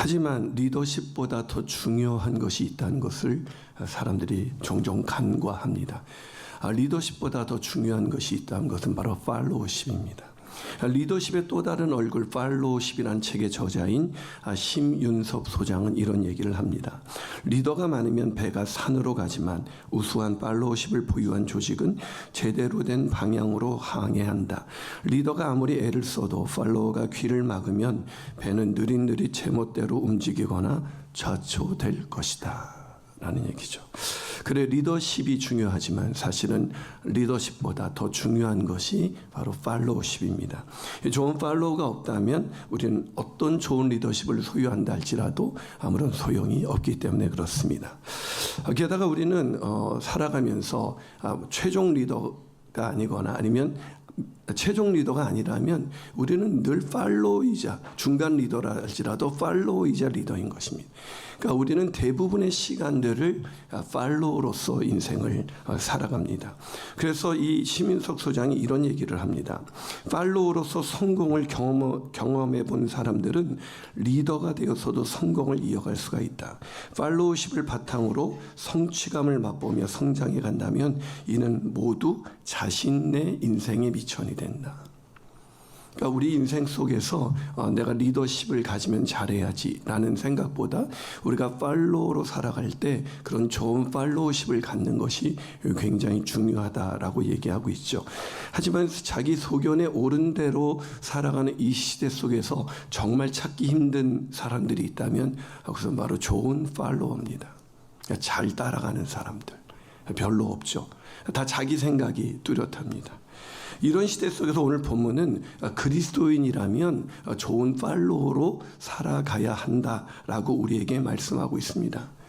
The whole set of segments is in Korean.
하지만 리더십보다 더 중요한 것이 있다는 것을 사람들이 종종 간과합니다. 리더십보다 더 중요한 것이 있다는 것은 바로 팔로우십입니다. 리더십의 또 다른 얼굴 팔로우십이라는 책의 저자인 심윤섭 소장은 이런 얘기를 합니다. 리더가 많으면 배가 산으로 가지만 우수한 팔로우십을 보유한 조직은 제대로 된 방향으로 항해한다. 리더가 아무리 애를 써도 팔로워가 귀를 막으면 배는 느릿느릿 제멋대로 움직이거나 좌초될 것이다 라는 얘기죠. 그래, 리더십이 중요하지만 사실은 리더십보다 더 중요한 것이 바로 팔로우십입니다. 좋은 팔로우가 없다면 우리는 어떤 좋은 리더십을 소유한다 할지라도 아무런 소용이 없기 때문에 그렇습니다. 게다가 우리는 살아가면서 최종 리더가 아니거나 아니면 최종 리더가 아니라면 우리는 늘 팔로우이자 중간 리더라 할지라도 팔로우이자 리더인 것입니다. 그러니까 우리는 대부분의 시간들을 팔로우로서 인생을 살아갑니다. 그래서 이 심윤석 소장이 이런 얘기를 합니다. 팔로우로서 성공을 경험해 본 사람들은 리더가 되어서도 성공을 이어갈 수가 있다. 팔로우십을 바탕으로 성취감을 맛보며 성장해 간다면 이는 모두 자신의 인생의 미천이 된다. 그러니까 우리 인생 속에서 내가 리더십을 가지면 잘해야지라는 생각보다 우리가 팔로우로 살아갈 때 그런 좋은 팔로우십을 갖는 것이 굉장히 중요하다라고 얘기하고 있죠. 하지만 자기 소견에 옳은 대로 살아가는 이 시대 속에서 정말 찾기 힘든 사람들이 있다면 그것은 바로 좋은 팔로워입니다. 그러니까 잘 따라가는 사람들 별로 없죠. 다 자기 생각이 뚜렷합니다. 이런 시대 속에서 오늘 본문은 그리스도인이라면 좋은 팔로워로 살아가야 한다라고 우리에게 말씀하고 있습니다.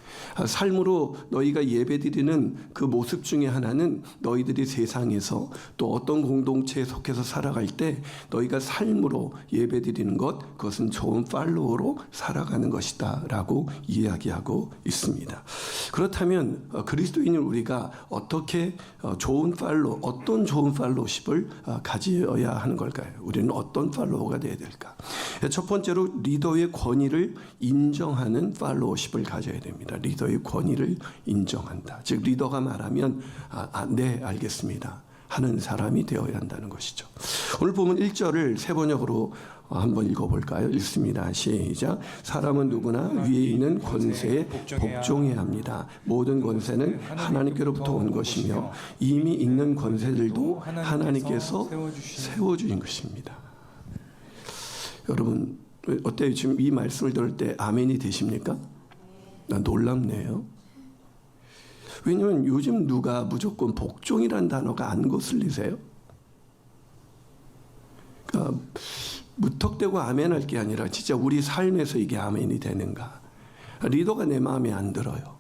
삶으로 너희가 예배드리는 그 모습 중에 하나는 너희들이 세상에서 또 어떤 공동체에 속해서 살아갈 때 너희가 삶으로 예배드리는 것, 그것은 좋은 팔로워로 살아가는 것이다 라고 이야기하고 있습니다. 그렇다면 그리스도인인 우리가 어떻게 어떤 좋은 팔로우십을 가져야 하는 걸까요? 우리는 어떤 팔로워가 되어야 될까? 첫 번째로 리더의 권위를 인정하는 팔로우십을 가져야 됩니다. 리더의 권위를 인정한다. 즉 리더가 말하면 네 알겠습니다 하는 사람이 되어야 한다는 것이죠. 오늘 보면 1절을 새 번역으로 한번 읽어볼까요? 읽습니다. 시작. 사람은 누구나 위에 있는 권세에 복종해야 합니다. 모든 권세는 하나님께로부터 온 것이며 이미 있는 권세들도 하나님께서 세워주신 것입니다. 여러분 어때요? 지금 이 말씀을 들을 때 아멘이 되십니까? 놀랍네요. 왜냐하면 요즘 누가 무조건 복종이란 단어가 안 거슬리세요? 그러니까 무턱대고 아멘할 게 아니라 진짜 우리 삶에서 이게 아멘이 되는가? 리더가 내 마음에 안 들어요.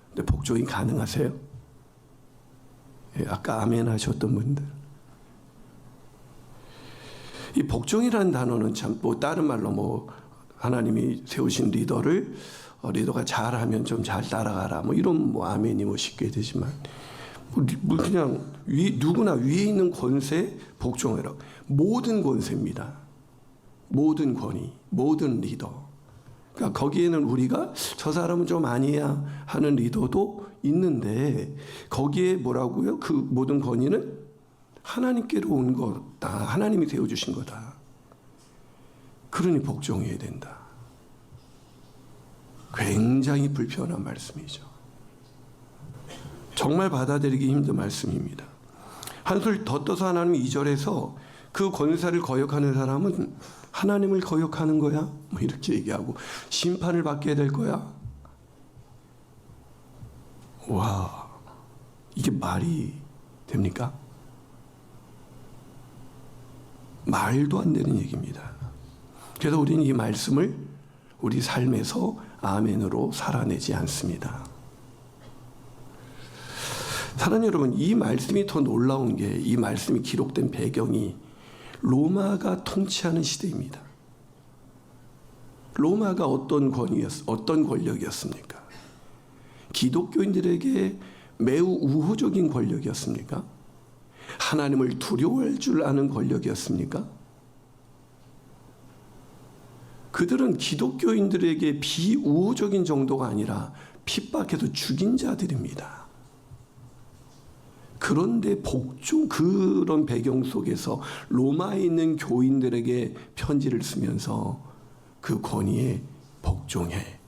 근데 복종이 가능하세요? 예, 아까 아멘 하셨던 분들. 이 복종이라는 단어는 참 다른 말로 하나님이 세우신 리더가 잘하면 좀 잘 따라가라 이런 아멘이 쉽게 되지만 그냥 누구나 위에 있는 권세에 복종해라. 모든 권세입니다. 모든 권위, 모든 리더. 그러니까 거기에는 우리가 저 사람은 좀 아니야 하는 리더도 있는데 거기에 뭐라고요? 그 모든 권위는 하나님께로 온 거다. 하나님이 세워주신 거다. 그러니 복종해야 된다. 굉장히 불편한 말씀이죠. 정말 받아들이기 힘든 말씀입니다. 한술 더 떠서 하나님이 2절에서 그 권세를 거역하는 사람은 하나님을 거역하는 거야? 이렇게 얘기하고 심판을 받게 될 거야? 와, 이게 말이 됩니까? 말도 안 되는 얘기입니다. 그래서 우리는 이 말씀을 우리 삶에서 아멘으로 살아내지 않습니다. 사랑하는 여러분, 이 말씀이 더 놀라운 게 이 말씀이 기록된 배경이 로마가 통치하는 시대입니다. 로마가 어떤 권력이었습니까? 기독교인들에게 매우 우호적인 권력이었습니까? 하나님을 두려워할 줄 아는 권력이었습니까? 그들은 기독교인들에게 비우호적인 정도가 아니라 핍박해서 죽인 자들입니다. 그런데 그런 배경 속에서 로마에 있는 교인들에게 편지를 쓰면서 그 권위에 복종해.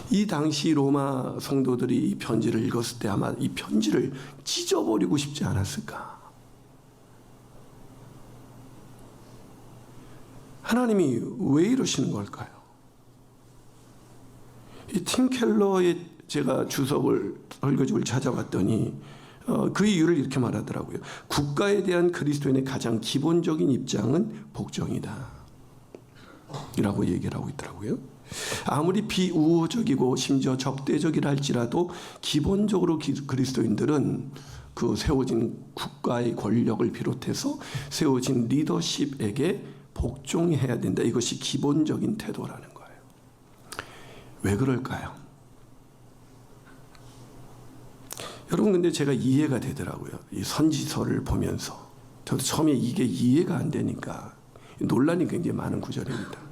이 당시 로마 성도들이 이 편지를 읽었을 때 아마 이 편지를 찢어버리고 싶지 않았을까? 하나님이 왜 이러시는 걸까요? 이 팀 켈러의 제가 설교집을 찾아봤더니 그 이유를 이렇게 말하더라고요. 국가에 대한 그리스도인의 가장 기본적인 입장은 복종이다 라고 얘기를 하고 있더라고요. 아무리 비우호적이고 심지어 적대적이라 할지라도 기본적으로 그리스도인들은 그 세워진 국가의 권력을 비롯해서 세워진 리더십에게 복종해야 된다. 이것이 기본적인 태도라는 거예요. 왜 그럴까요? 여러분, 근데 제가 이해가 되더라고요. 이 선지서를 보면서. 저도 처음에 이게 이해가 안 되니까 논란이 굉장히 많은 구절입니다.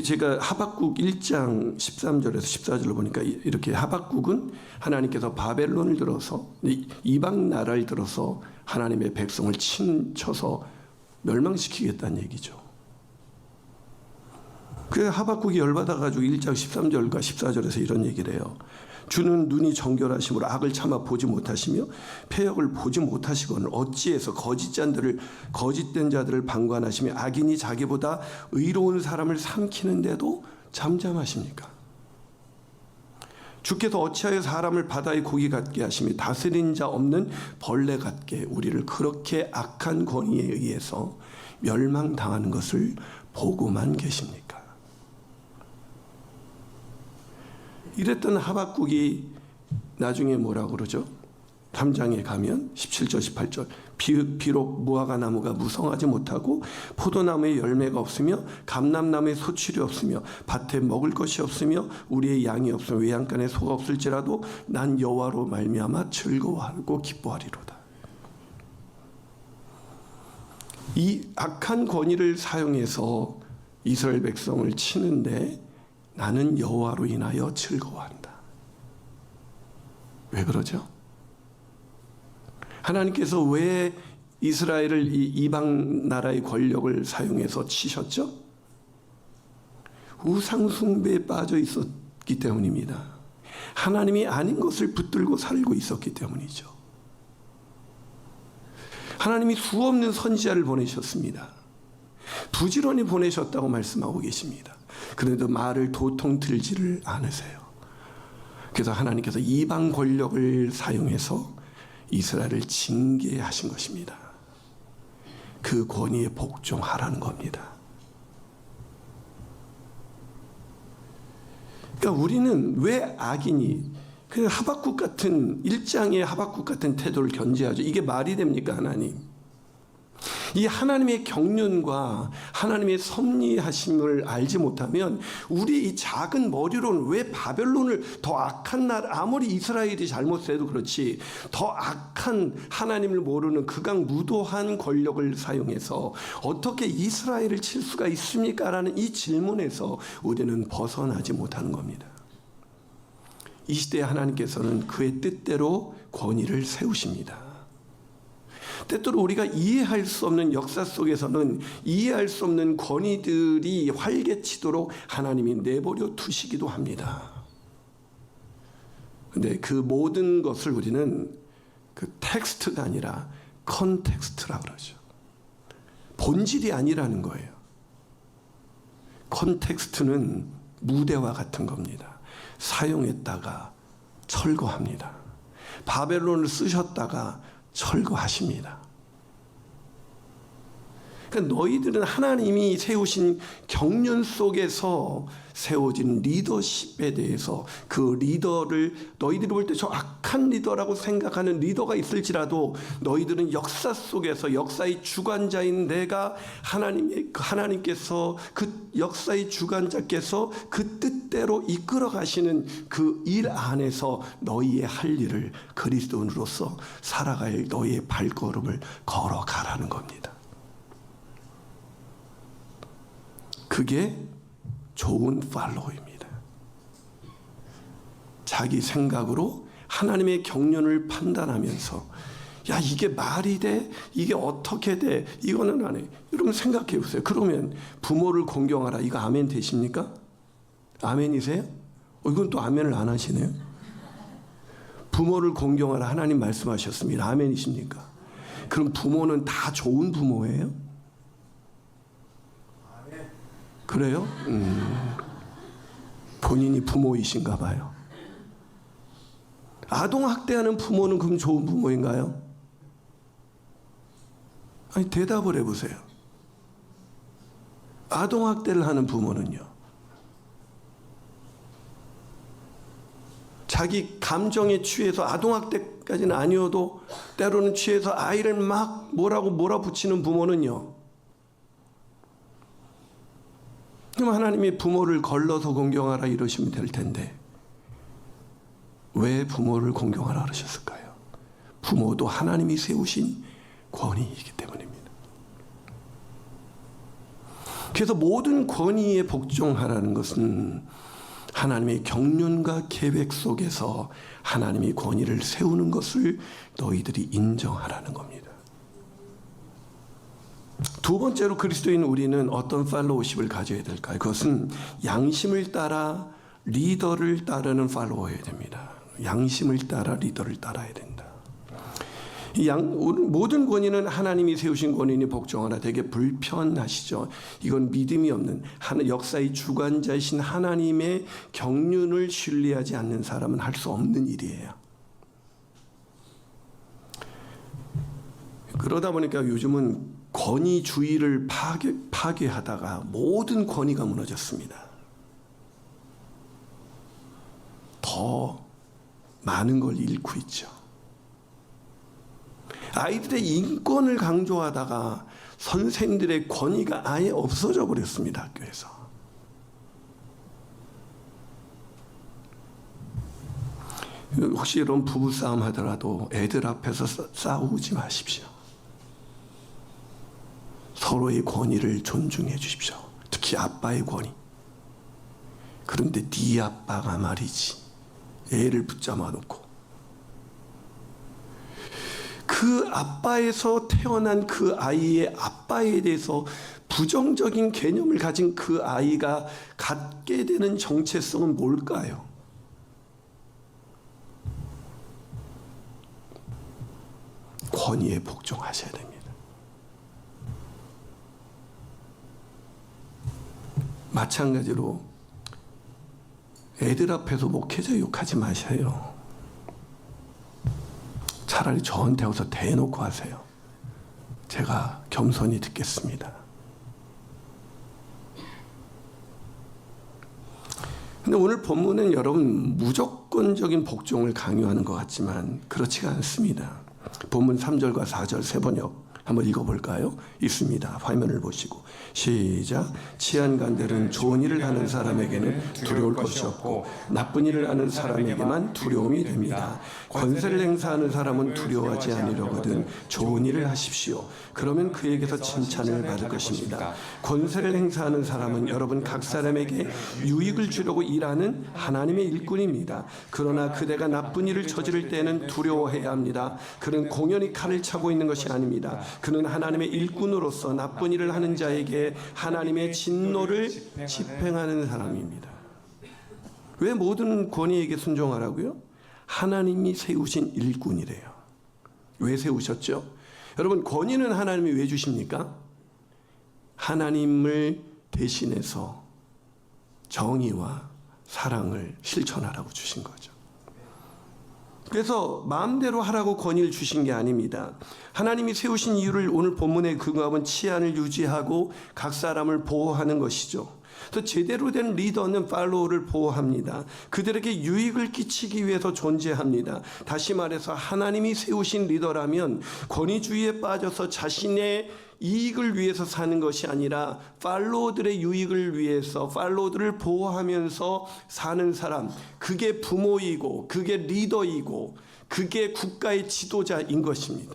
제가 하박국 1장 13절에서 14절을 보니까 이렇게 하박국은 하나님께서 바벨론을 들어서 이방 나라를 들어서 하나님의 백성을 쳐서 멸망시키겠다는 얘기죠. 그래서 하박국이 열받아가지고 1장 13절과 14절에서 이런 얘기를 해요. 주는 눈이 정결하심으로 악을 참아 보지 못하시며 패역을 보지 못하시거늘 어찌해서 거짓된 자들을 방관하시며 악인이 자기보다 의로운 사람을 삼키는데도 잠잠하십니까? 주께서 어찌하여 사람을 바다의 고기 같게 하시며 다스린 자 없는 벌레 같게 우리를 그렇게 악한 권위에 의해서 멸망당하는 것을 보고만 계십니까? 이랬던 하박국이 나중에 뭐라고 그러죠? 3장에 가면 17절 18절 비록 무화과 나무가 무성하지 못하고 포도나무에 열매가 없으며 감람나무에 소출이 없으며 밭에 먹을 것이 없으며 우리의 양이 없으며 외양간에 소가 없을지라도 난 여호와로 말미암아 즐거워하고 기뻐하리로다. 이 악한 권위를 사용해서 이스라엘 백성을 치는데 나는 여호와로 인하여 즐거워한다. 왜 그러죠? 하나님께서 왜 이스라엘을 이 이방 나라의 권력을 사용해서 치셨죠? 우상 숭배에 빠져 있었기 때문입니다. 하나님이 아닌 것을 붙들고 살고 있었기 때문이죠. 하나님이 수없는 선지자를 보내셨습니다. 부지런히 보내셨다고 말씀하고 계십니다. 그래도 말을 도통 들지를 않으세요. 그래서 하나님께서 이방 권력을 사용해서 이스라엘을 징계하신 것입니다. 그 권위에 복종하라는 겁니다. 그러니까 우리는 왜 악인이 그 하박국 같은 1장의 하박국 같은 태도를 견제하죠? 이게 말이 됩니까, 하나님? 이 하나님의 경륜과 하나님의 섭리하심을 알지 못하면 우리 이 작은 머리로는 왜 바벨론을 더 악한 나라, 아무리 이스라엘이 잘못해도 그렇지 더 악한 하나님을 모르는 극악무도한 권력을 사용해서 어떻게 이스라엘을 칠 수가 있습니까? 라는 이 질문에서 우리는 벗어나지 못하는 겁니다. 이 시대에 하나님께서는 그의 뜻대로 권위를 세우십니다. 때때로 우리가 이해할 수 없는 역사 속에서는 이해할 수 없는 권위들이 활개치도록 하나님이 내버려 두시기도 합니다. 그런데 그 모든 것을 우리는 그 텍스트가 아니라 컨텍스트라고 그러죠. 본질이 아니라는 거예요. 컨텍스트는 무대와 같은 겁니다. 사용했다가 철거합니다. 바벨론을 쓰셨다가 철거하십니다. 그러니까 너희들은 하나님이 세우신 경륜 속에서 세워진 리더십에 대해서 그 리더를 너희들이 볼 때 저 악한 리더라고 생각하는 리더가 있을지라도 너희들은 역사 속에서 역사의 주관자인 내가 하나님께서 그 역사의 주관자께서 그 뜻대로 이끌어 가시는 그 일 안에서 너희의 할 일을 그리스도인으로서 살아갈 너희의 발걸음을 걸어가라는 겁니다. 그게 좋은 팔로우입니다. 자기 생각으로 하나님의 경륜을 판단하면서 야, 이게 말이 돼? 이게 어떻게 돼? 이거는 안 해. 여러분 생각해 보세요. 그러면 부모를 공경하라. 이거 아멘 되십니까? 아멘이세요? 이건 또 아멘을 안 하시네요. 부모를 공경하라. 하나님 말씀하셨습니다. 아멘이십니까? 그럼 부모는 다 좋은 부모예요? 그래요? 본인이 부모이신가 봐요. 아동학대하는 부모는 그럼 좋은 부모인가요? 아니, 대답을 해보세요. 아동학대를 하는 부모는요, 자기 감정에 취해서, 아동학대까지는 아니어도 때로는 취해서 아이를 막 뭐라고 몰아붙이는 부모는요, 그럼 하나님이 부모를 걸러서 공경하라 이러시면 될 텐데 왜 부모를 공경하라 그러셨을까요? 부모도 하나님이 세우신 권위이기 때문입니다. 그래서 모든 권위에 복종하라는 것은 하나님의 경륜과 계획 속에서 하나님이 권위를 세우는 것을 너희들이 인정하라는 겁니다. 두 번째로 그리스도인 우리는 어떤 팔로우십을 가져야 될까요? 그것은 양심을 따라 리더를 따르는 팔로워여야 됩니다. 양심을 따라 리더를 따라야 된다. 모든 권위는 하나님이 세우신 권위니 복종하라. 되게 불편하시죠. 이건 믿음이 없는 역사의 주관자이신 하나님의 경륜을 신뢰하지 않는 사람은 할 수 없는 일이에요. 그러다 보니까 요즘은 권위주의를 파괴하다가 모든 권위가 무너졌습니다. 더 많은 걸 잃고 있죠. 아이들의 인권을 강조하다가 선생들의 권위가 아예 없어져 버렸습니다. 학교에서. 혹시 이런 부부싸움 하더라도 애들 앞에서 싸우지 마십시오. 서로의 권위를 존중해 주십시오. 특히 아빠의 권위. 그런데 네 아빠가 말이지, 애를 붙잡아 놓고 그 아빠에서 태어난 그 아이의 아빠에 대해서 부정적인 개념을 가진 그 아이가 갖게 되는 정체성은 뭘까요? 권위에 복종하셔야 됩니다. 마찬가지로 애들 앞에서 목회자 욕하지 마셔요. 차라리 저한테 와서 대놓고 하세요. 제가 겸손히 듣겠습니다. 근데 오늘 본문은 여러분 무조건적인 복종을 강요하는 것 같지만 그렇지가 않습니다. 본문 3절과 4절 세 번역 한번 읽어볼까요? 있습니다. 화면을 보시고 시작. 치안간들은 좋은 일을 하는 사람에게는 두려울 것이 없고 나쁜 일을 하는 사람에게만 두려움이 됩니다. 권세를 행사하는 사람은 두려워하지 않으려거든 좋은 일을 하십시오. 그러면 그에게서 칭찬을 받을 것입니다. 권세를 행사하는 사람은 여러분 각 사람에게 유익을 주려고 일하는 하나님의 일꾼입니다. 그러나 그대가 나쁜 일을 저지를 때는 두려워해야 합니다. 그는 공연히 칼을 차고 있는 것이 아닙니다. 그는 하나님의 일꾼으로서 나쁜 일을 하는 자에게 하나님의 진노를 집행하는 사람입니다. 왜 모든 권위에게 순종하라고요? 하나님이 세우신 일꾼이래요. 왜 세우셨죠? 여러분 권위는 하나님이 왜 주십니까? 하나님을 대신해서 정의와 사랑을 실천하라고 주신 거죠. 그래서 마음대로 하라고 권위를 주신 게 아닙니다. 하나님이 세우신 이유를 오늘 본문에 근거하면 치안을 유지하고 각 사람을 보호하는 것이죠. 그래서 제대로 된 리더는 팔로우를 보호합니다. 그들에게 유익을 끼치기 위해서 존재합니다. 다시 말해서 하나님이 세우신 리더라면 권위주의에 빠져서 자신의 이익을 위해서 사는 것이 아니라 팔로우들의 유익을 위해서 팔로우들을 보호하면서 사는 사람, 그게 부모이고 그게 리더이고 그게 국가의 지도자인 것입니다.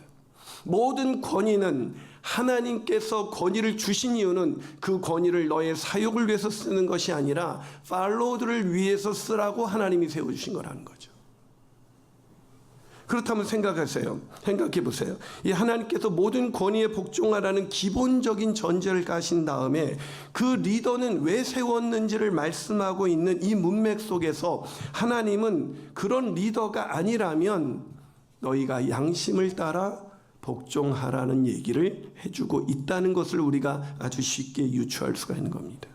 모든 권위는 하나님께서 권위를 주신 이유는 그 권위를 너의 사욕을 위해서 쓰는 것이 아니라 팔로워들을 위해서 쓰라고 하나님이 세워주신 거라는 거죠. 그렇다면 생각해 보세요. 이 하나님께서 모든 권위에 복종하라는 기본적인 전제를 가신 다음에 그 리더는 왜 세웠는지를 말씀하고 있는 이 문맥 속에서 하나님은 그런 리더가 아니라면 너희가 양심을 따라 복종하라는 얘기를 해주고 있다는 것을 우리가 아주 쉽게 유추할 수가 있는 겁니다.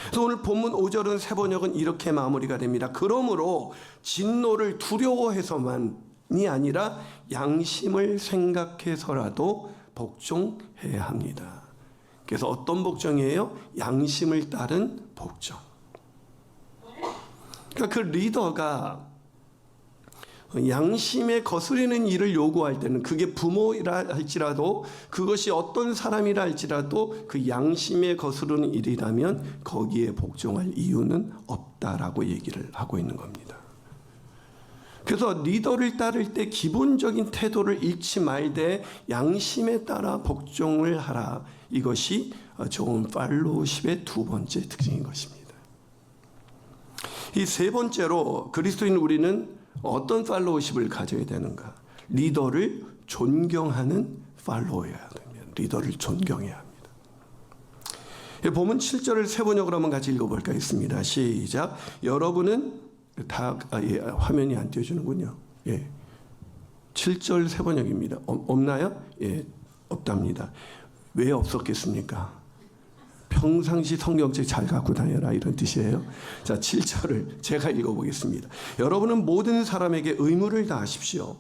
그래서 오늘 본문 5절은 새 번역은 이렇게 마무리가 됩니다. 그러므로 진노를 두려워해서만이 아니라 양심을 생각해서라도 복종해야 합니다. 그래서 어떤 복종이에요? 양심을 따른 복종. 그러니까 그 리더가 양심에 거스르는 일을 요구할 때는 그게 부모이라 할지라도 그것이 어떤 사람이라 할지라도 그 양심에 거스르는 일이라면 거기에 복종할 이유는 없다라고 얘기를 하고 있는 겁니다. 그래서 리더를 따를 때 기본적인 태도를 잃지 말되 양심에 따라 복종을 하라. 이것이 좋은 팔로우십의 두 번째 특징인 것입니다. 이 세 번째로 그리스도인 우리는 어떤 팔로우십을 가져야 되는가? 리더를 존경하는 팔로워여야 됩니다. 리더를 존경해야 합니다. 본문 7절을 새 번역으로 한번 같이 읽어볼까 했습니다. 시작. 여러분은 다 화면이 안 띄워주는군요. 7절 새 번역입니다. 없나요? 없답니다. 왜 없었겠습니까? 평상시 성경책 잘 갖고 다녀라 이런 뜻이에요. 자, 7절을 제가 읽어보겠습니다. 여러분은 모든 사람에게 의무를 다하십시오.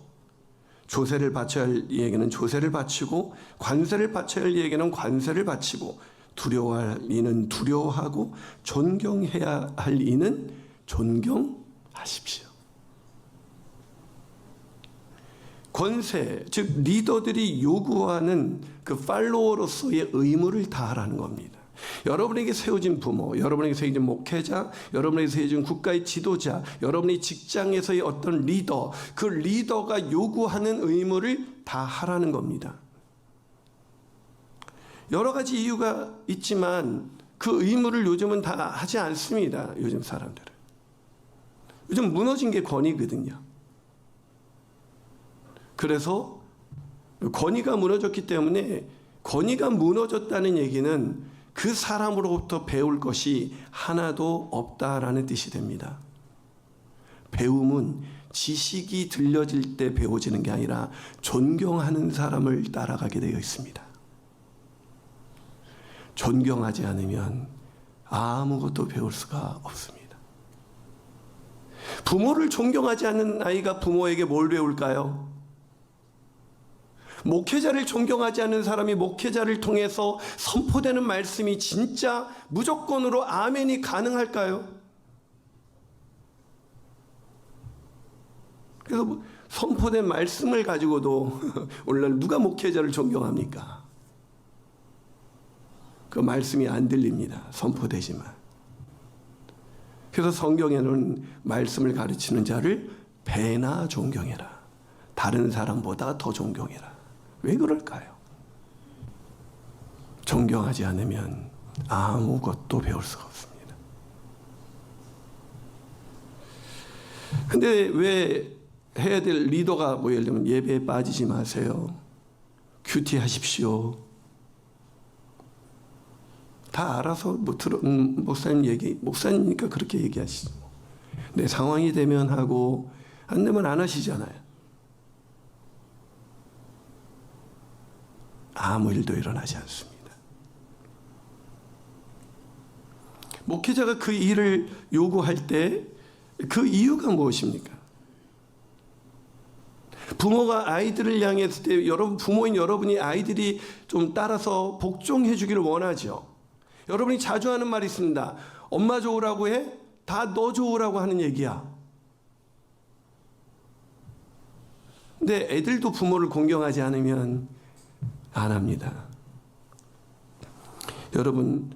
조세를 바쳐야 할 이에게는 조세를 바치고 관세를 바쳐야 할 이에게는 관세를 바치고 두려워할 이는 두려워하고 존경해야 할 이는 존경하십시오. 권세, 즉 리더들이 요구하는 그 팔로워로서의 의무를 다하라는 겁니다. 여러분에게 세워진 부모, 여러분에게 세워진 목회자, 여러분에게 세워진 국가의 지도자, 여러분의 직장에서의 어떤 리더, 그 리더가 요구하는 의무를 다 하라는 겁니다. 여러 가지 이유가 있지만 그 의무를 요즘은 다 하지 않습니다. 요즘 사람들은. 요즘 무너진 게 권위거든요. 그래서 권위가 무너졌기 때문에 권위가 무너졌다는 얘기는 그 사람으로부터 배울 것이 하나도 없다라는 뜻이 됩니다. 배움은 지식이 들려질 때 배워지는 게 아니라 존경하는 사람을 따라가게 되어 있습니다. 존경하지 않으면 아무것도 배울 수가 없습니다. 부모를 존경하지 않는 아이가 부모에게 뭘 배울까요? 목회자를 존경하지 않는 사람이 목회자를 통해서 선포되는 말씀이 진짜 무조건으로 아멘이 가능할까요? 그래서 선포된 말씀을 가지고도 오늘날 누가 목회자를 존경합니까? 그 말씀이 안 들립니다. 선포되지만. 그래서 성경에는 말씀을 가르치는 자를 배나 존경해라. 다른 사람보다 더 존경해라. 왜 그럴까요? 존경하지 않으면 아무것도 배울 수가 없습니다. 근데 왜 해야 될 리더가 뭐 예를 들면 예배에 빠지지 마세요. 큐티 하십시오. 다 알아서 목사님이니까 그렇게 얘기하시죠. 내 상황이 되면 하고 안 되면 안 하시잖아요. 아무 일도 일어나지 않습니다. 목회자가 그 일을 요구할 때 그 이유가 무엇입니까? 부모가 아이들을 향했을 때 부모인 여러분이 아이들이 좀 따라서 복종해 주기를 원하죠. 여러분이 자주 하는 말이 있습니다. 엄마 좋으라고 해? 다 너 좋으라고 하는 얘기야. 근데 애들도 부모를 공경하지 않으면 안 합니다. 여러분,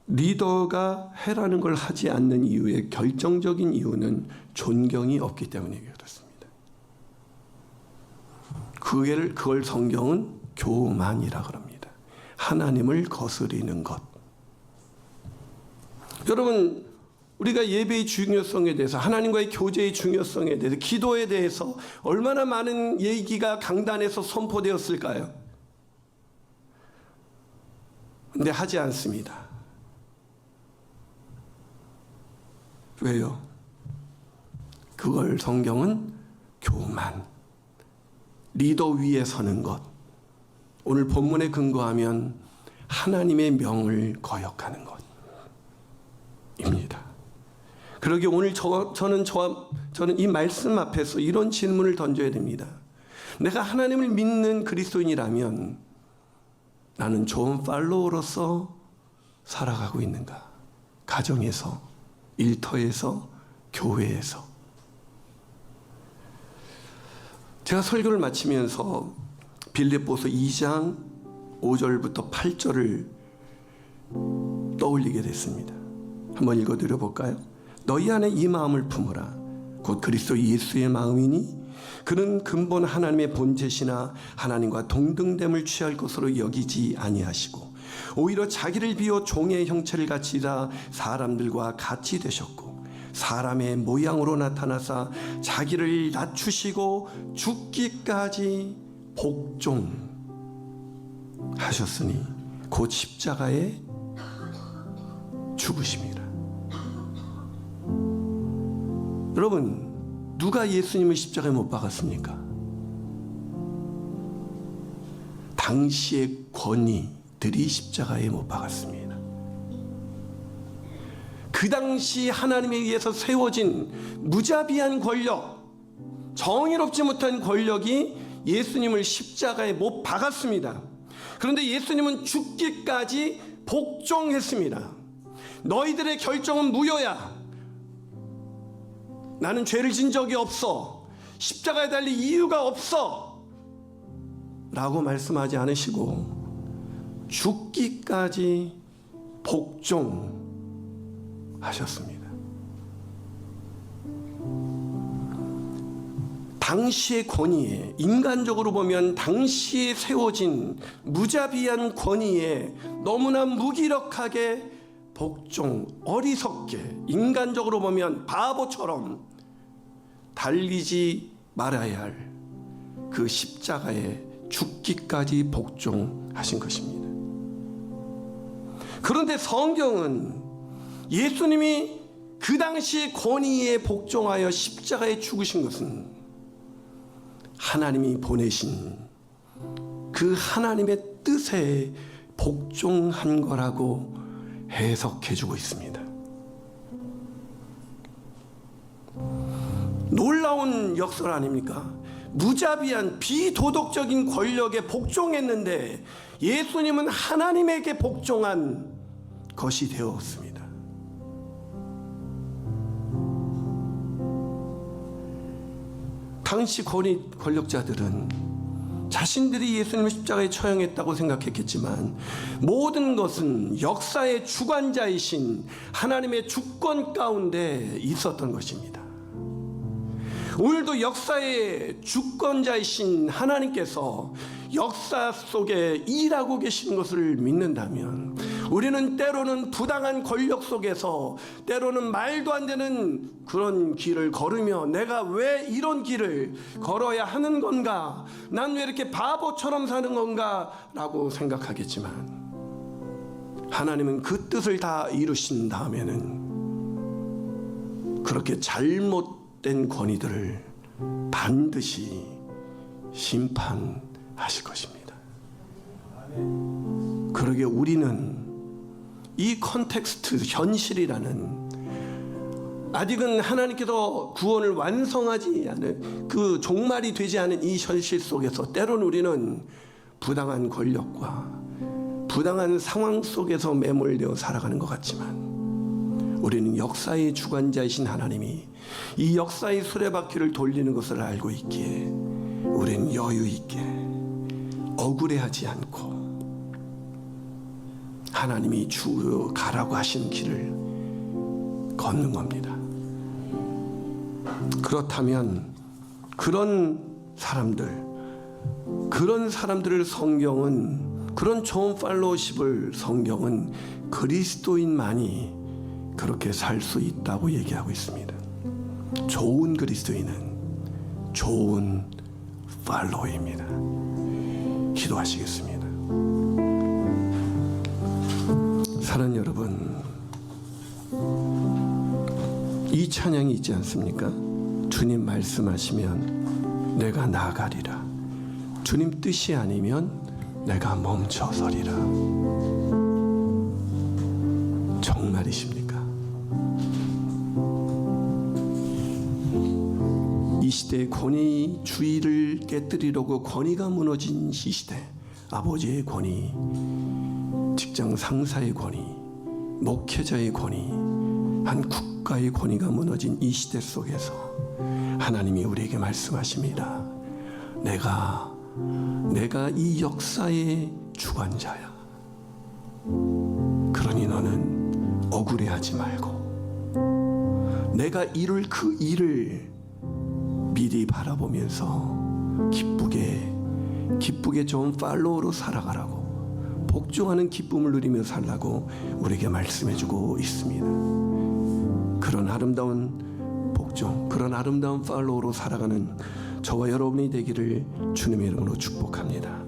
리더가 해라는 걸 하지 않는 이유의 결정적인 이유는 존경이 없기 때문에 그렇습니다. 그 그걸 성경은 교만이라 그럽니다. 하나님을 거스리는 것. 여러분, 우리가 예배의 중요성에 대해서, 하나님과의 교제의 중요성에 대해서, 기도에 대해서 얼마나 많은 얘기가 강단에서 선포되었을까요? 근데 하지 않습니다. 왜요? 그걸 성경은 교만, 리더 위에 서는 것, 오늘 본문에 근거하면 하나님의 명을 거역하는 것입니다. 그러기에 오늘 저는 이 말씀 앞에서 이런 질문을 던져야 됩니다. 내가 하나님을 믿는 그리스도인이라면 나는 좋은 팔로워로서 살아가고 있는가? 가정에서, 일터에서, 교회에서. 제가 설교를 마치면서 빌립보서 2장 5절부터 8절을 떠올리게 됐습니다. 한번 읽어드려 볼까요? 너희 안에 이 마음을 품으라. 곧 그리스도 예수의 마음이니 그는 근본 하나님의 본체시나 하나님과 동등됨을 취할 것으로 여기지 아니하시고 오히려 자기를 비워 종의 형체를 갖추사 사람들과 같이 되셨고 사람의 모양으로 나타나사 자기를 낮추시고 죽기까지 복종하셨으니 곧 십자가에 죽으심이라. 여러분, 누가 예수님을 십자가에 못 박았습니까? 당시의 권위들이 십자가에 못 박았습니다. 그 당시 하나님에 의해서 세워진 무자비한 권력, 정의롭지 못한 권력이 예수님을 십자가에 못 박았습니다. 그런데 예수님은 죽기까지 복종했습니다. 너희들의 결정은 무효야. 나는 죄를 진 적이 없어. 십자가에 달릴 이유가 없어. 라고 말씀하지 않으시고 죽기까지 복종하셨습니다. 당시의 권위에, 인간적으로 보면 당시에 세워진 무자비한 권위에 너무나 무기력하게 복종, 어리석게, 인간적으로 보면 바보처럼 달리지 말아야 할 그 십자가에 죽기까지 복종하신 것입니다. 그런데 성경은 예수님이 그 당시 권위에 복종하여 십자가에 죽으신 것은 하나님이 보내신 그 하나님의 뜻에 복종한 거라고 해석해주고 있습니다. 놀라운 역설 아닙니까? 무자비한 비도덕적인 권력에 복종했는데 예수님은 하나님에게 복종한 것이 되었습니다. 당시 권력자들은 자신들이 예수님을 십자가에 처형했다고 생각했겠지만 모든 것은 역사의 주관자이신 하나님의 주권 가운데 있었던 것입니다. 오늘도 역사의 주권자이신 하나님께서 역사 속에 일하고 계시는 것을 믿는다면 우리는 때로는 부당한 권력 속에서 때로는 말도 안 되는 그런 길을 걸으며 내가 왜 이런 길을 걸어야 하는 건가? 난 왜 이렇게 바보처럼 사는 건가? 라고 생각하겠지만 하나님은 그 뜻을 다 이루신 다음에는 그렇게 잘못된 권위들을 반드시 심판하실 것입니다. 그러게 우리는 이 컨텍스트, 현실이라는 아직은 하나님께서 구원을 완성하지 않은 그 종말이 되지 않은 이 현실 속에서 때로는 우리는 부당한 권력과 부당한 상황 속에서 매몰되어 살아가는 것 같지만 우리는 역사의 주관자이신 하나님이 이 역사의 수레바퀴를 돌리는 것을 알고 있기에 우리는 여유 있게 억울해하지 않고 하나님이 가라고 하신 길을 걷는 겁니다. 그렇다면 그런 사람들, 그런 사람들을 성경은, 그런 좋은 팔로우십을 성경은 그리스도인만이 그렇게 살 수 있다고 얘기하고 있습니다. 좋은 그리스도인은 좋은 팔로우입니다. 기도하시겠습니다. 사랑하는 여러분, 이 찬양이 있지 않습니까? 주님 말씀하시면 내가 나가리라. 주님 뜻이 아니면 내가 멈춰서리라. 정말이십니까? 이 시대의 권위주의를 깨뜨리려고 권위가 무너진 이 시대, 아버지의 권위, 직장 상사의 권위, 목회자의 권위, 한 국가의 권위가 무너진 이 시대 속에서 하나님이 우리에게 말씀하십니다. 내가 이 역사의 주관자야. 그러니 너는 억울해하지 말고 내가 이룰 그 일을 미리 바라보면서 기쁘게 좋은 팔로우로 살아가라고, 복종하는 기쁨을 누리며 살라고 우리에게 말씀해주고 있습니다. 그런 아름다운 복종, 그런 아름다운 팔로우로 살아가는 저와 여러분이 되기를 주님의 이름으로 축복합니다.